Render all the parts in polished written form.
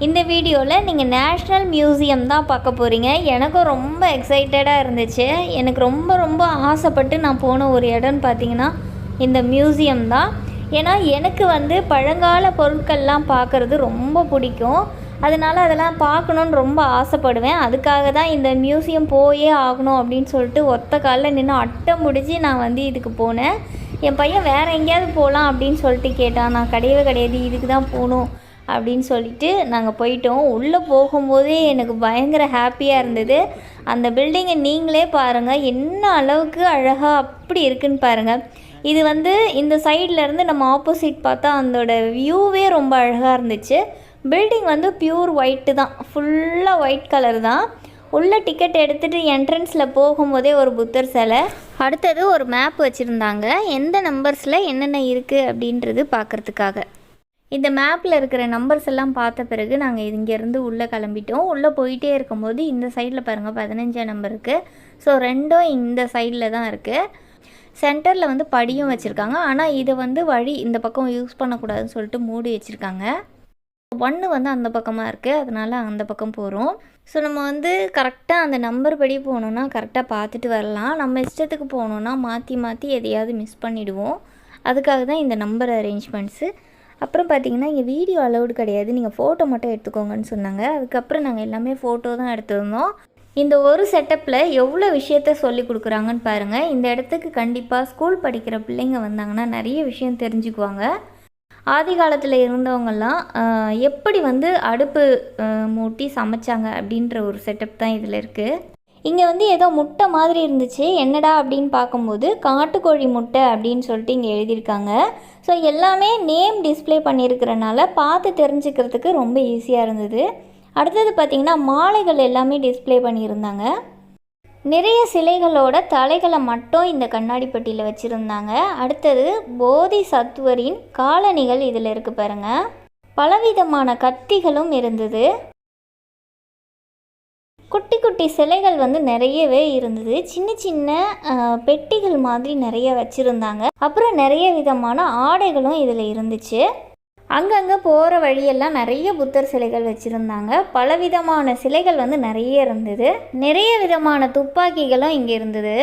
இந்த வீடியோவில் நீங்கள் நேஷ்னல் மியூசியம் தான் பார்க்க போகிறீங்க. எனக்கும் ரொம்ப எக்ஸைட்டடாக இருந்துச்சு. எனக்கு ரொம்ப ரொம்ப ஆசைப்பட்டு நான் போன ஒரு இடம்னு பார்த்தீங்கன்னா இந்த மியூசியம் தான். ஏன்னா எனக்கு பழங்கால பொருட்கள்லாம் பார்க்குறது ரொம்ப பிடிக்கும். அதனால் அதெல்லாம் பார்க்கணுன்னு ரொம்ப ஆசைப்படுவேன். அதுக்காக தான் இந்த மியூசியம் போயே ஆகணும் அப்படின்னு சொல்லிட்டு ஒத்த காலில் நின்று அட்டை முடிச்சு நான் இதுக்கு போனேன். என் பையன் வேறு எங்கேயாவது போகலாம் அப்படின்னு சொல்லிட்டு கேட்டான். நான் கிடையாது இதுக்கு தான் போகணும் அப்படின்னு சொல்லிட்டு நாங்கள் போயிட்டோம். உள்ளே போகும்போதே எனக்கு பயங்கர ஹாப்பியாக இருந்தது. அந்த பில்டிங்கை நீங்களே பாருங்கள், என்ன அளவுக்கு அழகாக அப்படி இருக்குன்னு பாருங்கள். இது இந்த சைட்லேருந்து நம்ம ஆப்போசிட் பார்த்தா அதோட வியூவே ரொம்ப அழகாக இருந்துச்சு. பில்டிங் பியூர் ஒயிட்டு தான், ஃபுல்லாக ஒயிட் கலர் தான். உள்ள டிக்கெட் எடுத்துகிட்டு என்ட்ரன்ஸில் போகும்போதே ஒரு புத்தர் சிலை, அடுத்தது ஒரு மேப் வச்சுருந்தாங்க எந்த நம்பர்ஸில் என்னென்ன இருக்குது அப்படின்றது பார்க்குறதுக்காக. இந்த மேப்பில் இருக்கிற நம்பர்ஸ் எல்லாம் பார்த்த பிறகு நாங்கள் இங்கேருந்து உள்ளே கிளம்பிட்டோம். உள்ளே போயிட்டே இருக்கும்போது இந்த சைடில் பாருங்கள் 15 நம்பர் இருக்குது. ஸோ ரெண்டும் இந்த சைடில் தான் இருக்குது. சென்டரில் படியும் வச்சுருக்காங்க. ஆனால் இதை வழி இந்த பக்கம் யூஸ் பண்ணக்கூடாதுன்னு சொல்லிட்டு மூடி வச்சுருக்காங்க. 1 அந்த பக்கமாக இருக்குது, அதனால் அந்த பக்கம் போகிறோம். ஸோ நம்ம கரெக்டாக அந்த நம்பர் படி போகணுன்னா கரெக்டாக பார்த்துட்டு வரலாம். நம்ம இஷ்டத்துக்கு போகணுன்னா மாற்றி எதையாவது மிஸ் பண்ணிவிடுவோம். அதுக்காக தான் இந்த நம்பர் அரேஞ்ச்மெண்ட்ஸு. அப்புறம் பார்த்திங்கன்னா இங்கே வீடியோ அலௌடு கிடையாது, நீங்கள் ஃபோட்டோ மட்டும் எடுத்துக்கோங்கன்னு சொன்னாங்க. அதுக்கப்புறம் நாங்கள் எல்லாமே ஃபோட்டோ தான் எடுத்துருந்தோம். இந்த ஒரு செட்டப்பில் எவ்வளோ விஷயத்த சொல்லி கொடுக்குறாங்கன்னு பாருங்கள். இந்த இடத்துக்கு கண்டிப்பாக ஸ்கூல் படிக்கிற பிள்ளைங்க வந்தாங்கன்னா நிறைய விஷயம் தெரிஞ்சுக்குவாங்க. ஆதி காலத்தில் இருந்தவங்கெல்லாம் எப்படி அடுப்பு மூட்டி சமைச்சாங்க அப்படின்ற ஒரு செட்டப் தான் இதில் இருக்குது. இங்கே ஏதோ முட்டை மாதிரி இருந்துச்சு, என்னடா அப்படின்னு பார்க்கும்போது காட்டுக்கோழி முட்டை அப்படின்னு சொல்லிட்டு இங்கே எழுதியிருக்காங்க. ஸோ எல்லாமே நேம் டிஸ்பிளே பண்ணியிருக்கிறனால பார்த்து தெரிஞ்சுக்கிறதுக்கு ரொம்ப ஈஸியாக இருந்தது. அடுத்தது பார்த்திங்கன்னா மாலைகள் எல்லாமே டிஸ்பிளே பண்ணியிருந்தாங்க. நிறைய சிலைகளோட தலைகளை மட்டும் இந்த கண்ணாடி பெட்டியில் வச்சுருந்தாங்க. அடுத்தது போதி சத்துவரின் காலணிகள் இதில் இருக்குது பாருங்கள். பலவிதமான கத்திகளும் இருந்தது. குட்டி குட்டி சிலைகள் நிறையவே இருந்தது. சின்ன சின்ன பெட்டிகள் மாதிரி நிறைய வச்சுருந்தாங்க. அப்புறம் நிறைய விதமான ஆடைகளும் இதில் இருந்துச்சு. அங்கங்கே போகிற வழியெல்லாம் நிறைய புத்தர் சிலைகள் வச்சுருந்தாங்க. பலவிதமான சிலைகள் நிறைய இருந்தது. நிறைய விதமான துப்பாக்கிகளும் இங்கே இருந்தது.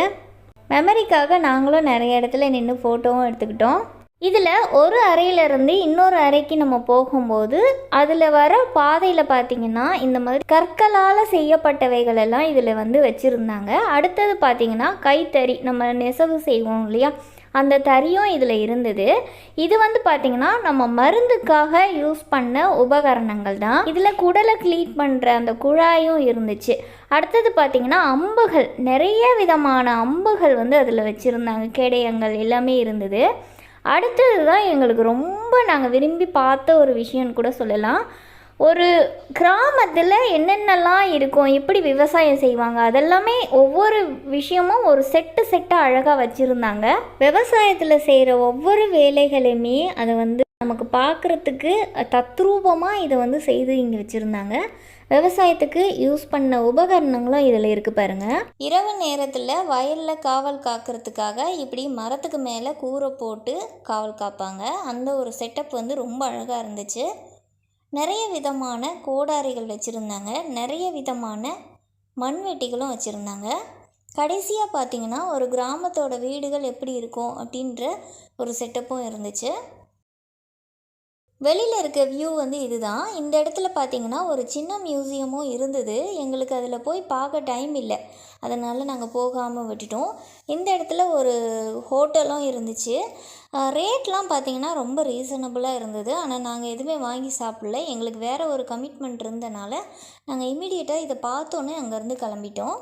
மெமரிக்காக நாங்களும் நிறைய இடத்துல நின்று ஃபோட்டோவும் எடுத்துக்கிட்டோம். இதில் ஒரு அறையிலேருந்து இன்னொரு அறைக்கு நம்ம போகும்போது அதில் வர பாதையில் பார்த்திங்கன்னா இந்த மாதிரி கற்களால் செய்யப்பட்டவைகள் எல்லாம் இதில் வச்சுருந்தாங்க. அடுத்தது பார்த்திங்கன்னா கைத்தறி, நம்ம நெசவு செய்வோம் இல்லையா, அந்த தறியும் இதில் இருந்தது. இது பார்த்திங்கன்னா நம்ம மருந்துக்காக யூஸ் பண்ண உபகரணங்கள் தான். இதில் குடலை க்ளீன் பண்ணுற அந்த குழாயும் இருந்துச்சு. அடுத்தது பார்த்திங்கன்னா அம்புகள், நிறைய விதமான அம்புகள் அதில் வச்சுருந்தாங்க. கேடயங்கள் எல்லாமே இருந்தது. அடுத்தது தான் எங்களுக்கு ரொம்ப நாங்கள் விரும்பி பார்த்த ஒரு விஷயம்னு கூட சொல்லலாம். ஒரு கிராமத்தில் என்னென்னலாம் இருக்கும், எப்படி விவசாயம் செய்வாங்க, அதெல்லாமே ஒவ்வொரு விஷயமும் ஒரு செட்டாக அழகாக வச்சுருந்தாங்க. விவசாயத்தில் செய்கிற ஒவ்வொரு வேலைகளையுமே அதை நமக்கு பார்க்குறதுக்கு தத்ரூபமாக இதை செய்து இங்கே வச்சுருந்தாங்க. விவசாயத்துக்கு யூஸ் பண்ண உபகரணங்களும் இதில் இருக்குது பாருங்கள். இரவு நேரத்தில் வயலில் காவல் காக்கிறதுக்காக இப்படி மரத்துக்கு மேலே கூரை போட்டு காவல் காப்பாங்க. அந்த ஒரு செட்டப் ரொம்ப அழகாக இருந்துச்சு. நிறைய விதமான கோடாரிகள் வச்சுருந்தாங்க. நிறைய விதமான மண்வெட்டிகளும் வச்சுருந்தாங்க. கடைசியாக பார்த்திங்கன்னா ஒரு கிராமத்தோட வீடுகள் எப்படி இருக்கும் அப்படின்ற ஒரு செட்டப்பும் இருந்துச்சு. வெளியில் இருக்க வியூ இதுதான். இந்த இடத்துல பார்த்திங்கன்னா ஒரு சின்ன மியூசியமும் இருந்தது. எங்களுக்கு அதில் போய் பார்க்க டைம் இல்லை, அதனால் நாங்கள் போகாமல் விட்டுட்டோம். இந்த இடத்துல ஒரு ஹோட்டலும் இருந்துச்சு. ரேட்லாம் பார்த்திங்கன்னா ரொம்ப ரீசனபுளாக இருந்தது. ஆனால் நாங்கள் எதுவுமே வாங்கி சாப்பிடல. எங்களுக்கு வேறு ஒரு கமிட்மெண்ட் இருந்தனால நாங்கள் இமீடியட்டாக இதை பார்த்தோன்னே அங்கேருந்து கிளம்பிட்டோம்.